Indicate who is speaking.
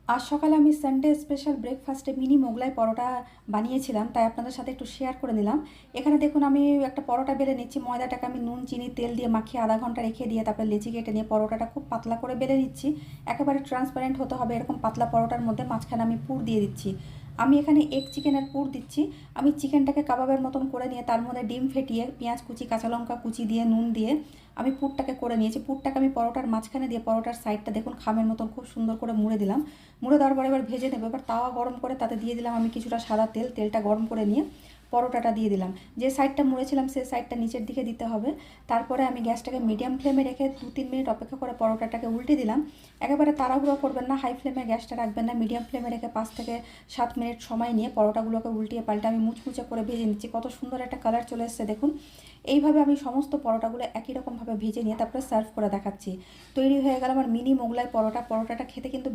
Speaker 1: আজ সকালে আমি সানডে স্পেশাল ব্রেকফাস্টে মিনি মোগলাই পরোটা বানিয়েছিলাম, তাই আপনাদের সাথে একটু শেয়ার করে নিলাম। এখানে দেখুন আমি একটা পরোটা বেলে নিচ্ছি। ময়দাটাকে আমি নুন চিনি তেল দিয়ে মাখিয়ে আধা ঘন্টা রেখে দিয়ে তারপরে লেচি কেটে নিয়ে পরোটাটা খুব পাতলা করে বেলে নিচ্ছি। একেবারে ট্রান্সপারেন্ট হতে হবে এরকম পাতলা পরোটার মধ্যে। মাঝখানে আমি পুর দিয়ে দিচ্ছি। আমি এখানে এগ চিকেনের পুর দিচ্ছি। আমি চিকেনটাকে কাবাবের মতন করে নিয়ে তার মধ্যে ডিম ফেটিয়ে পেঁয়াজ কুচি কাঁচা লঙ্কা কুচি দিয়ে নুন দিয়ে আমি পুরটাকে করে নিয়েছি। পুরটাকে আমি পরোটার মাঝখানে দিয়ে পরোটার সাইডটা দেখুন খামের মতন খুব সুন্দর করে মুড়ে দিলাম। মুড়ে দেওয়ার পরে এবার ভেজে নেবো। এবার তাওয়া গরম করে তাতে দিয়ে দিলাম আমি কিছুটা সাদা তেল। তেলটা গরম করে নিয়ে পরোটাটা দিয়ে দিলাম। যে সাইডটা মুড়েছিলাম সেই সাইডটা নিচের দিকে দিতে হবে। তারপরে আমি গ্যাসটাকে মিডিয়াম ফ্লেমে রেখে 2-3 মিনিট অপেক্ষা করে পরোটাটাকে উল্টে দিলাম। একেবারে তাড়াহুড়ো করবেন না, হাই ফ্লেমে গ্যাসটা রাখবেন না, মিডিয়াম ফ্লেমে রেখে 5 থেকে 7 মিনিট সময় নিয়ে পরোটাগুলোকে উল্টিয়ে পাল্টে আমি মুচমুচে করে ভেজে নিচ্ছি। কত সুন্দর একটা কালার চলে এসছে দেখুন। এইভাবে আমি সমস্ত পরোটাগুলো একই রকমভাবে ভেজে নিয়ে তারপরে সার্ভ করে দেখাচ্ছি। তৈরি হয়ে গেল আমার মিনি মোগলাই পরোটা। পরোটাটা খেতে কিন্তু